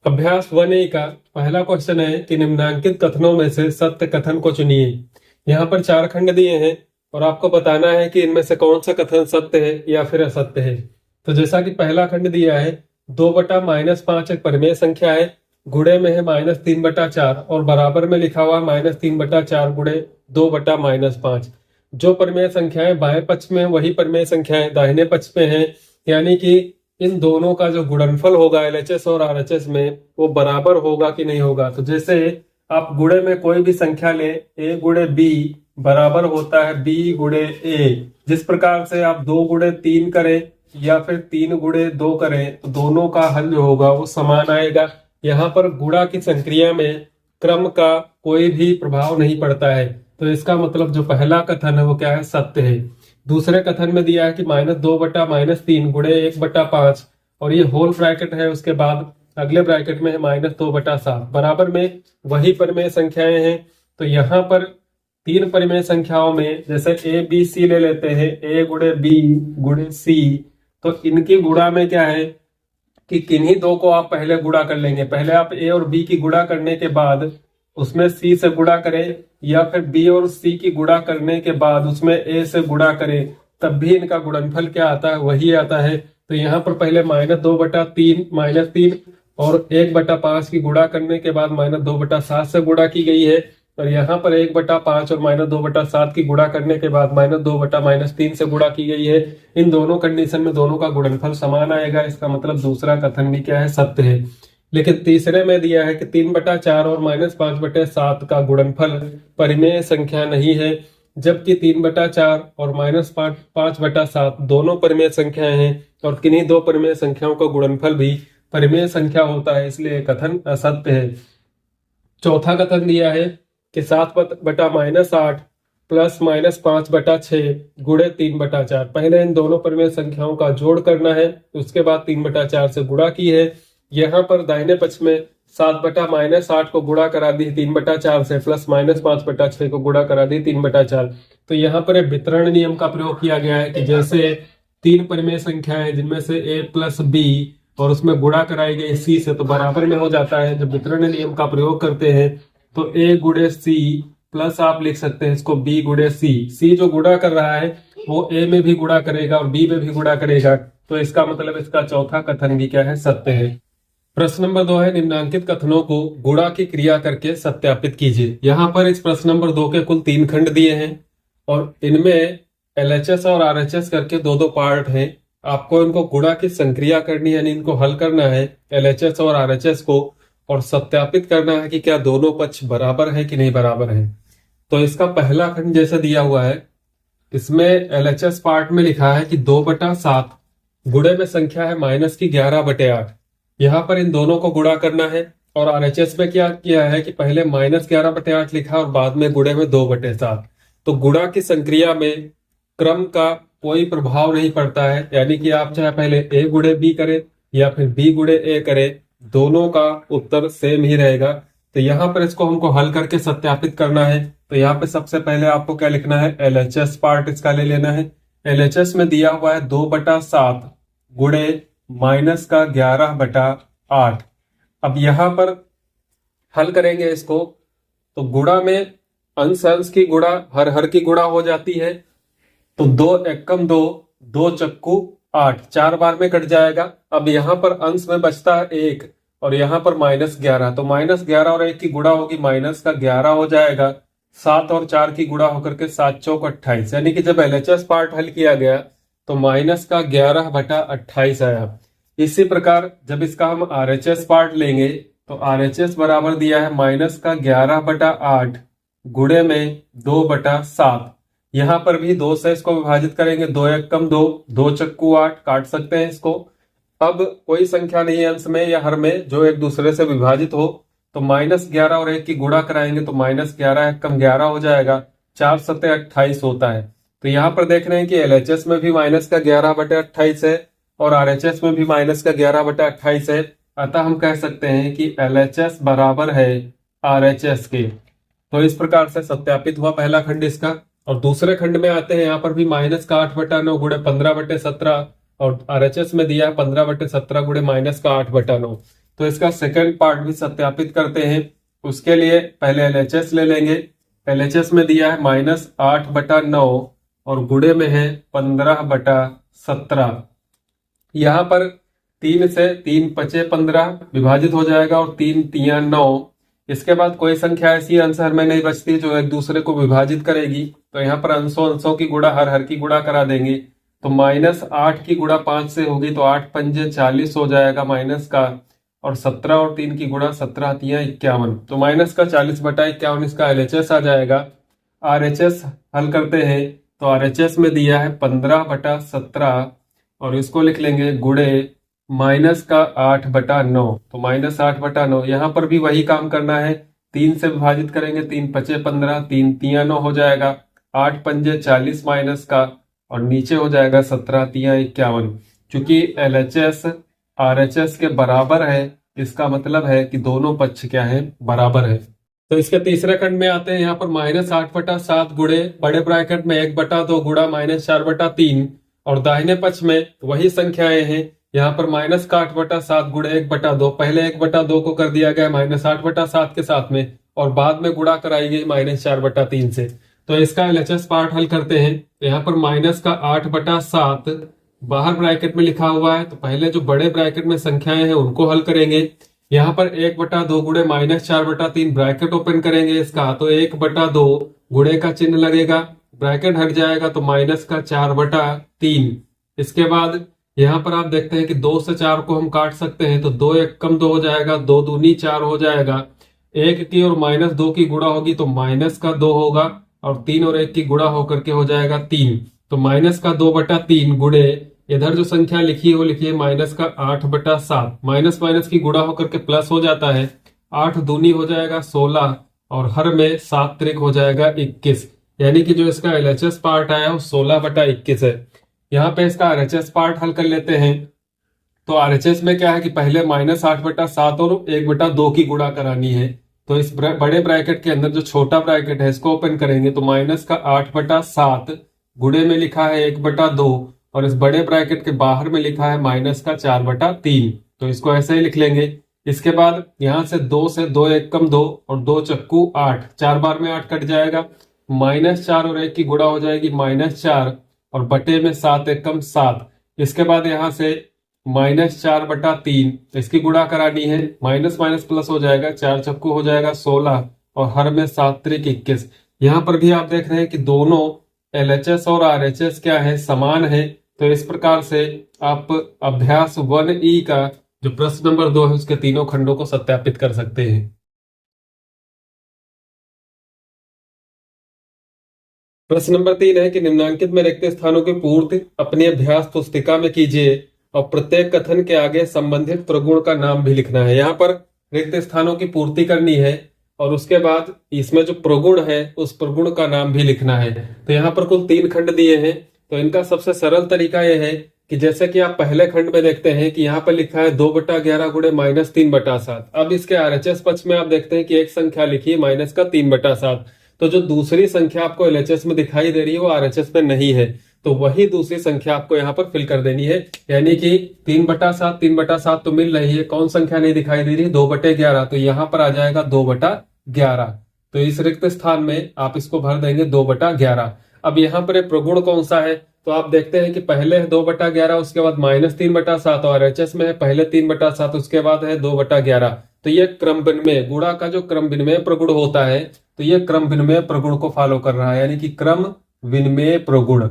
अभ्यास 1A का पहला क्वेश्चन है कि निम्नांकित कथनों में से सत्य कथन को चुनिए। यहाँ पर 4 खंड दिए हैं और आपको बताना है कि इनमें से कौन सा कथन सत्य है या फिर असत्य है। तो जैसा कि पहला खंड दिया है 2/-5 एक परिमेय संख्या है, गुणे में है -3/4 और बराबर में लिखा हुआ -3/4 गुणे 2/-5। जो परिमेय संख्याएं बाएं पक्ष में है वही परिमेय संख्याएं दाहिने पक्ष में है, यानी कि इन दोनों का जो गुणनफल होगा एलएचएस और आरएचएस में वो बराबर होगा कि नहीं होगा। तो जैसे आप गुणे में कोई भी संख्या ले, ए गुणे बी बराबर होता है बी गुणे ए। जिस प्रकार से आप 2 गुणे 3 करें या फिर 3 गुणे 2 करें तो दोनों का हल जो होगा वो समान आएगा। यहाँ पर गुणा की संक्रिया में क्रम का कोई भी प्रभाव नहीं पड़ता है, तो इसका मतलब जो पहला कथन है वो क्या है, सत्य है। दूसरे कथन में दिया है कि -2/-3 गुणे 1/5 और ये होल ब्रैकेट है, उसके बाद अगले ब्रैकेट में है -2/7 बराबर में वही परिमेय संख्याएं हैं। तो यहाँ पर 3 परिमेय संख्याओं में जैसे ए बी सी ले लेते हैं, ए गुणे बी गुणे सी, तो इनकी गुणा में क्या है कि किन्हीं दो को आप पहले गुणा कर लेंगे। पहले आप ए और बी की गुणा करने के बाद उसमें सी से गुणा करें या फिर बी और सी की गुणा करने के बाद उसमें ए से गुणा करें, तब भी इनका गुणनफल क्या आता है, वही आता है। तो यहाँ पर पहले -2/3 और 1/5 की गुणा करने के बाद -2/7 से गुणा की गई है, और यहाँ पर 1/5 और -2/7 की गुणा करने के बाद -2/-3 से गुणा की गई है। इन दोनों कंडीशन में दोनों का गुणनफल समान आएगा। इसका मतलब दूसरा कथन भी क्या है, सत्य है। लेकिन तीसरे में दिया है कि 3/4 और -5/7 का गुणनफल परिमेय संख्या नहीं है, जबकि 3/4 और -5/7 दोनों परिमेय संख्याएं हैं और किन्हीं दो परिमेय संख्याओं का गुणनफल भी परिमेय संख्या होता है, इसलिए कथन असत्य है। चौथा कथन दिया है कि 7/-8 प्लस -5/6 गुणे 3/4। पहले इन दोनों परिमेय संख्याओं का जोड़ करना है, उसके बाद 3/4 से गुणा की है। यहाँ पर दाहिने पक्ष में 7/-8 को गुणा करा दी 3/4 से, प्लस -5/6 को गुणा करा दी 3/4। तो यहाँ पर वितरण नियम का प्रयोग किया गया है कि जैसे 3 परिमेय संख्या है जिनमें से a प्लस बी और उसमें गुणा कराई गई सी से, तो बराबर में हो जाता है। जब वितरण नियम का प्रयोग करते हैं तो a गुणे सी प्लस आप लिख सकते हैं इसको b गुणे सी। सी जो गुणा कर रहा है वो a में भी गुणा करेगा और b में भी गुणा करेगा, तो इसका मतलब इसका चौथा कथन भी क्या है, सत्य है। प्रश्न नंबर 2 है निम्नांकित कथनों को गुणा की क्रिया करके सत्यापित कीजिए। यहाँ पर इस प्रश्न नंबर 2 के कुल 3 खंड दिए हैं और इनमें एलएचएस और आरएचएस करके 2-2 पार्ट हैं। आपको इनको गुणा की संक्रिया करनी है, यानी इनको हल करना है एलएचएस और आरएचएस को, और सत्यापित करना है कि क्या दोनों पक्ष बराबर है कि नहीं बराबर है। तो इसका पहला खंड जैसे दिया हुआ है, इसमें एलएचएस पार्ट में लिखा है कि 2/7 गुणे में संख्या है -11/8। यहाँ पर इन दोनों को गुणा करना है। और आरएचएस में क्या किया है कि पहले -11/8 लिखा और बाद में गुणे में 2/7। तो गुणा की संक्रिया में क्रम का कोई प्रभाव नहीं पड़ता है, यानी कि आप चाहे पहले a गुणे b करें या फिर b गुणे a करें, दोनों का उत्तर सेम ही रहेगा। तो यहाँ पर इसको हमको हल करके सत्यापित करना है। तो यहाँ पे सबसे पहले आपको क्या लिखना है, एलएचएस पार्ट इसका ले लेना है। एलएचएस में दिया हुआ है 2/7 गुणे -11/8। अब यहाँ पर हल करेंगे इसको, तो गुणा में अंश अंश की गुणा हर हर की गुणा हो जाती है। तो 2 एकम 2, 2 चक्कू 8, 4 बार में कट जाएगा। अब यहाँ पर अंश में बचता है 1 और यहाँ पर -11, तो -11 और 1 की गुणा होगी -11 हो जाएगा। 7 और 4 की गुणा होकर के 7 चौक 28, यानी कि जब एलएचएस पार्ट हल किया गया तो -11/28 आया। इसी प्रकार जब इसका हम आरएचएस पार्ट लेंगे तो आरएचएस बराबर दिया है -11/8 गुणे में 2/7। यहाँ पर भी 2 से इसको विभाजित करेंगे, 2 एकम 2, 2 चक्कू 8, काट सकते हैं इसको। अब कोई संख्या नहीं है अंश में या हर में जो एक दूसरे से विभाजित हो, तो -11 और 1 की गुणा कराएंगे तो -11 एकम 11 हो जाएगा, 4 सत्ते 28 होता है। तो यहाँ पर देख रहे हैं कि एलएचएस में भी -11/28 है और आरएचएस में भी -11/28 है। अतः हम कह सकते हैं कि एलएचएस बराबर है आरएचएस के। तो इस प्रकार से सत्यापित हुआ पहला खंड इसका। और दूसरे खंड में आते हैं, यहाँ पर भी -8/9 गुणे 15/17 और आरएचएस में दिया 15/17 गुणे -8/9। तो इसका सेकंड पार्ट भी सत्यापित करते हैं। उसके लिए पहले एलएचएस ले लेंगे। एलएचएस में दिया है -8/9 और गुणे में है 15/17। यहाँ पर 3 से 3 पचे 15 विभाजित हो जाएगा और 3 तिया 9। इसके बाद कोई संख्या ऐसी आंसर में नहीं बचती जो एक दूसरे को विभाजित करेगी, तो यहाँ पर अंशों अंशों की गुणा हर की गुणा करा देंगे। तो -8 की गुणा 5 से होगी तो 8 पंजे 40 हो जाएगा माइनस का, और 17 और 3 की गुणा 17 तिया 51, तो माइनस का 40/51 इसका एलएचएस आ जाएगा। आरएचएस हल करते हैं तो आरएचएस में दिया है 15/17 और इसको लिख लेंगे गुणे माइनस का 8/9, तो -8/9। यहाँ पर भी वही काम करना है, 3 से विभाजित करेंगे, 3 पचे 15, 3 तिया 9 हो जाएगा, 8 पंजे 40 माइनस का, और नीचे हो जाएगा 17 तिया 51। चूंकि एलएचएस आरएचएस के बराबर है, इसका मतलब है कि दोनों पक्ष क्या है, बराबर है। तो इसके तीसरे खंड में आते हैं। यहाँ पर -8/7 गुणे बड़े ब्रैकेट में 1/2 गुणा -4/3, और दाहिने पक्ष में वही संख्याएं हैं। यहाँ पर -8/7 गुणे 1/2, पहले 1/2 को कर दिया गया -8/7 के साथ में, और बाद में गुणा कराई गई -4/3 से। तो इसका एलएचएस पार्ट हल करते हैं। यहाँ पर -8/7 बाहर ब्रैकेट में लिखा हुआ है, तो पहले जो बड़े ब्रैकेट में संख्याएं हैं उनको हल करेंगे। यहाँ पर 1/2 गुणे -4/3 ब्रैकेट ओपन करेंगे इसका, तो 1/2 गुणे का चिन्ह लगेगा, ब्रैकेट हट जाएगा तो माइनस का 4/3। इसके बाद यहाँ पर आप देखते हैं कि 2 से 4 को हम काट सकते हैं, तो 2 1 कम 2 हो जाएगा, 2 दूनी 4 हो जाएगा। 1 की और -2 की गुणा होगी तो -2 होगा, और 3 और 1 की गुणा होकर के हो जाएगा 3, तो -2/3 गुणे इधर जो संख्या लिखी है वो लिखिए -8/7। माइनस माइनस की गुणा होकर के प्लस हो जाता है, 8 दूनी हो जाएगा 16, और हर में 7 त्रिक हो जाएगा 21, यानी कि जो इसका एलएचएस पार्ट आया वो 16/21 है। यहाँ पे इसका आरएचएस पार्ट हल कर लेते हैं। तो आरएचएस में क्या है कि पहले -8/7 और 1/2 की गुणा करानी है। तो इस बड़े ब्रैकेट के अंदर जो छोटा ब्रैकेट है इसको ओपन करेंगे, तो -8/7 गुणे में लिखा है 1/2, और इस बड़े ब्रैकेट के बाहर में लिखा है -4/3, तो इसको ऐसे ही लिख लेंगे। इसके बाद यहां से 2 से 2 1 कम 2 और 2 चक्कू 8, 4 बार में 8 कट जाएगा, -4 और 1 की गुणा हो जाएगी -4, और बटे में 7 1 कम 7। इसके बाद यहां से -4/3 इसकी गुणा करानी है, माइनस माइनस प्लस हो जाएगा, 4 चक्कू हो जाएगा 16, और हर में 7 त्रिक 21। यहाँ पर भी आप देख रहे हैं कि दोनों एलएचएस और आरएचएस क्या है, समान है। तो इस प्रकार से आप अभ्यास 1E का जो प्रश्न नंबर 2 है उसके तीनों खंडों को सत्यापित कर सकते हैं। प्रश्न नंबर 3 है कि निम्नांकित में रिक्त स्थानों की पूर्ति अपनी अभ्यास पुस्तिका में कीजिए, और प्रत्येक कथन के आगे संबंधित प्रगुण का नाम भी लिखना है। यहाँ पर रिक्त स्थानों की पूर्ति करनी है, और उसके बाद इसमें जो प्रगुण है उस प्रगुण का नाम भी लिखना है। तो यहाँ पर कुल 3 खंड दिए हैं, तो इनका सबसे सरल तरीका यह है कि जैसे कि आप पहले खंड में देखते हैं कि यहाँ पर लिखा है 2/11 गुणे -3/7। अब इसके आरएचएस पक्ष में आप देखते हैं कि एक संख्या लिखी है -3/7, तो जो दूसरी संख्या आपको एलएचएस में दिखाई दे रही है वो आरएचएस में नहीं है, तो वही दूसरी संख्या आपको यहाँ पर फिल कर देनी है। यानी कि 3/7 तो मिल रही है, कौन संख्या नहीं दिखाई दे रही है, 2/11, तो यहाँ पर आ जाएगा 2/11। तो इस रिक्त स्थान में आप इसको भर देंगे 2/11। अब यहाँ पर प्रगुण कौन सा है, तो आप देखते हैं कि पहले है 2/11, उसके बाद -3/7, और एचएस में है पहले 3/7 उसके बाद है 2/11। तो ये क्रम विनिमय, गुणा का जो क्रम विनिमय प्रगुण होता है, तो ये क्रम विनिमय प्रगुण को फॉलो कर रहा है, यानी कि क्रम विनिमय प्रगुण।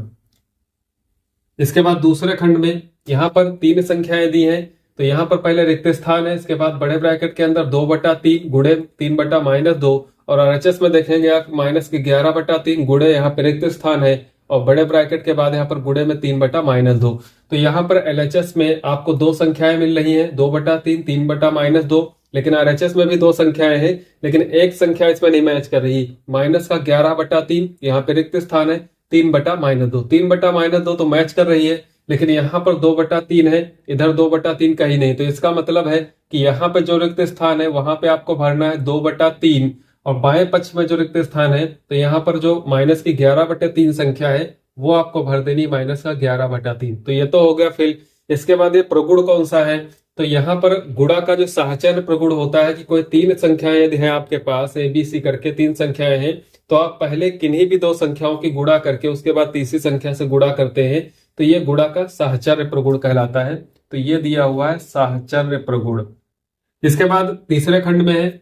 इसके बाद दूसरे खंड में यहाँ पर 3 संख्याएं दी हैं, तो यहाँ पर पहले रिक्त स्थान है, इसके बाद बड़े ब्रैकेट के अंदर 2/3 गुणे 3/-2, और आरएचएस में देखेंगे आप -11/3 गुणे यहाँ पे रिक्त स्थान है, और बड़े ब्रैकेट के बाद यहाँ पर गुणे में 3/-2। तो यहाँ पर एलएचएस में आपको 2 संख्याएं मिल रही हैं, 2/3 3/-2, लेकिन आरएचएस में भी 2 संख्याएं हैं, लेकिन एक संख्या इसमें नहीं मैच कर रही, -11/3 यहाँ पे रिक्त स्थान है, 3/-2, 3/-2 तो मैच कर रही है, लेकिन यहाँ पर 2/3 है, इधर 2/3 कहीं नहीं। तो इसका मतलब है कि यहाँ पे जो रिक्त स्थान है वहां पे आपको भरना है 2/3, और बाएं पक्ष में जो रिक्त स्थान है तो यहाँ पर जो -11/3 संख्या है वो आपको भर देनी -11/3। तो ये तो हो गया फिल। इसके बाद ये प्रगुण कौन सा है, तो यहाँ पर गुणा का जो साहचर्य प्रगुण होता है कि कोई तीन संख्याएं यदि है आपके पास ए बी सी करके तीन संख्याएं हैं, तो आप पहले किन्हीं भी दो संख्याओं की गुणा करके उसके बाद तीसरी संख्या से गुणा करते हैं, तो ये गुणा का साहचर्य प्रगुण कहलाता है। तो ये दिया हुआ है साहचर्य प्रगुण। इसके बाद तीसरे खंड में है,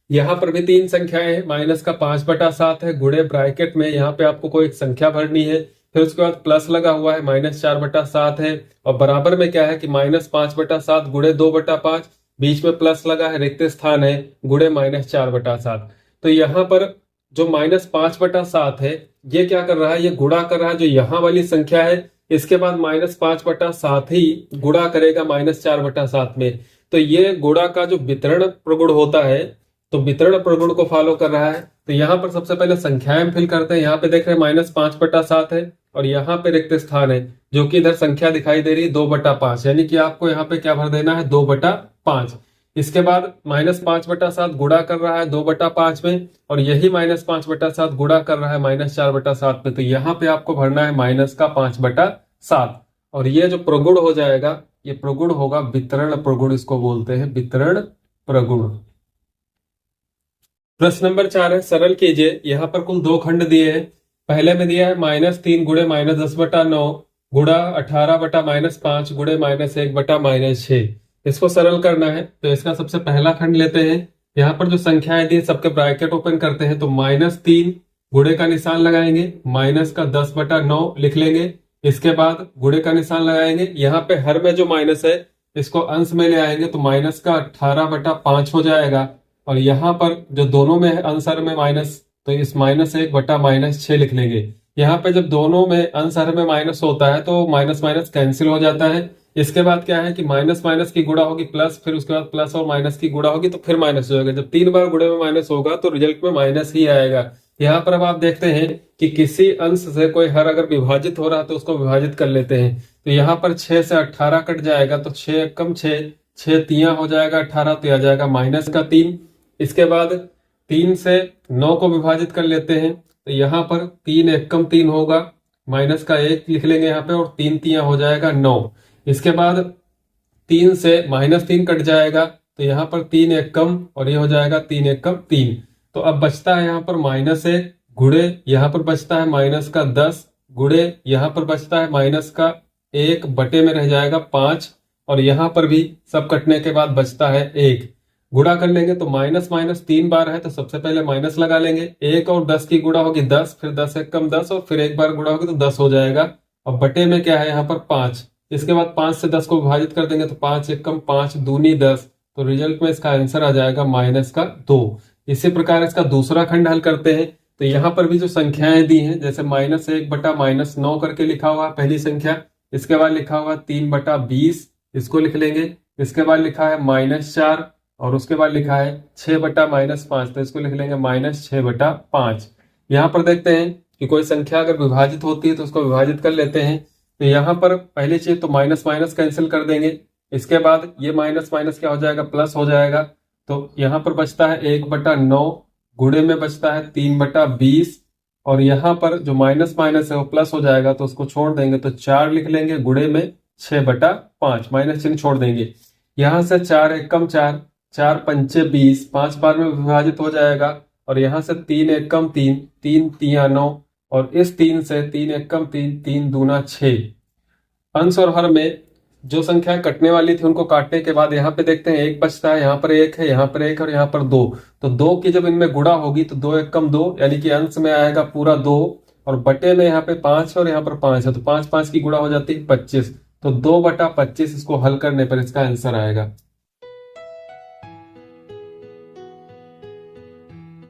यहाँ पर भी तीन संख्याएं हैं, माइनस का 5/7 है, गुणे ब्रैकेट में यहाँ पे आपको कोई एक संख्या भरनी है, फिर उसके बाद प्लस लगा हुआ है, -4/7 है, और बराबर में क्या है कि -5/7 गुणे 2/5, बीच में प्लस लगा है, रिक्त स्थान है, गुणे -4/7। तो यहाँ पर जो -5/7 है ये क्या कर रहा है, ये गुणा कर रहा है जो यहाँ वाली संख्या है, इसके बाद -5/7 ही गुणा करेगा -4/7 में। तो ये गुणा का जो वितरण प्रगुण होता है, तो वितरण प्रगुण को फॉलो कर रहा है। तो यहाँ पर सबसे पहले संख्याएं फिल करते हैं। यहाँ पे देख रहे हैं -5/7 है, और यहाँ पे रिक्त स्थान है जो कि इधर संख्या दिखाई दे रही है 2/5, यानी कि आपको यहाँ पे क्या भर देना है, 2/5। इसके बाद -5/7 गुणा कर रहा है 2/5 में, और यही -5/7 गुणा कर रहा है -4/7 में, तो यहाँ पे आपको भरना है -5/7। और ये जो प्रगुण हो जाएगा, ये प्रगुण होगा वितरण प्रगुण, इसको बोलते हैं वितरण प्रगुण। प्रश्न नंबर 4 है, सरल कीजिए। यहाँ पर कुल दो खंड दिए हैं। पहले में दिया है -3 गुणे -10/9 गुणा 18/-5 गुणे -1/-6। इसको सरल करना है, तो इसका सबसे पहला खंड लेते हैं। यहाँ पर जो संख्याएं दी सबके ब्रैकेट ओपन करते हैं, तो -3 गुणे का निशान लगाएंगे, माइनस का 10/9 लिख लेंगे, इसके बाद गुणे का निशान लगाएंगे, यहाँ पे हर में जो माइनस है इसको अंश में ले आएंगे, तो माइनस का 18/5 हो जाएगा, और यहाँ पर जो दोनों में है अंश में माइनस, तो इस -1/-6 लिख लेंगे। यहाँ पे जब दोनों में अंश में माइनस होता है तो माइनस माइनस कैंसिल हो जाता है। इसके बाद क्या है कि माइनस माइनस की गुणा होगी प्लस, फिर उसके बाद प्लस और माइनस की गुणा होगी तो फिर माइनस हो जाएगा। जब 3 बार गुणे में माइनस होगा तो रिजल्ट में माइनस ही आएगा। यहाँ पर अब आप देखते हैं कि किसी अंश से कोई हर अगर विभाजित हो रहा है तो उसको विभाजित कर लेते हैं। तो यहाँ पर 6 से 18 कट जाएगा, तो 6 कम 6, 6 तिया हो जाएगा 18, तो आ जाएगा -3। इसके बाद 3 से 9 को विभाजित कर लेते हैं, तो यहाँ पर 3 एकम 3 होगा, -1 लिख लेंगे यहाँ पे, और 3 तिया हो जाएगा 9। इसके बाद 3 से -3 कट जाएगा, तो यहाँ पर 3 एकम, और ये हो जाएगा 3 एकम 3। तो अब बचता है यहाँ पर -1 गुणे, यहाँ पर बचता है -10 गुणे, यहाँ पर बचता है -1 बटे में रह जाएगा 5, और यहाँ पर भी सब कटने के बाद बचता है 1। गुणा कर लेंगे तो माइनस माइनस 3 बार है, तो सबसे पहले माइनस लगा लेंगे। 1 और 10 की गुणा होगी 10, फिर 10 एकम 10, और फिर एक बार गुणा होगी तो 10 हो जाएगा। और बटे में क्या है यहाँ पर 5। इसके बाद 5 से 10 को विभाजित कर देंगे तो 5 एकम 5 दूनी 10, तो रिजल्ट में इसका आंसर आ जाएगा -2। इसी प्रकार इसका दूसरा खंड हल करते हैं। तो यहाँ पर भी जो संख्याएं दी हैं, जैसे -1/-9 करके लिखा हुआ है पहली संख्या, इसके बाद लिखा हुआ 3/20, इसको लिख लेंगे। इसके बाद लिखा है -4, और उसके बाद लिखा है 6/-5, तो इसको लिख लेंगे -6/5। यहाँ पर देखते हैं कि कोई संख्या अगर विभाजित होती है तो उसको विभाजित कर लेते हैं। तो यहाँ पर पहली चीज तो माइनस माइनस कैंसिल कर देंगे। इसके बाद ये माइनस माइनस क्या हो जाएगा, प्लस हो जाएगा। तो यहाँ पर बचता है 1/9, गुणे में बचता है 3/20, और यहाँ पर जो माइनस माइनस है वो प्लस हो जाएगा, तो उसको छोड़ देंगे तो 4 लिख लेंगे, गुणे में 6/5, माइनस चिन्ह छोड़ देंगे। यहाँ से 4 एकम 4, 4 पंचे 20, 5 बार में विभाजित हो जाएगा। और यहाँ से 3 एकम 3, 3 तिया 9, और इस 3 से 3 एकम 3, 3 दूना 6। अंश और हर में जो संख्या कटने वाली थी उनको काटने के बाद यहाँ पे देखते हैं 1 बचता है, यहाँ पर 1 है, यहाँ पर 1 और यहाँ पर 2। तो 2 की जब इनमें गुणा होगी तो 2 एकम 2, यानी कि अंश में आएगा पूरा 2, और बटे में यहाँ पे 5 और यहाँ पर 5 है, तो 5 5 की गुणा हो जाती है 25। तो 2/25 इसको हल करने पर इसका आंसर आएगा।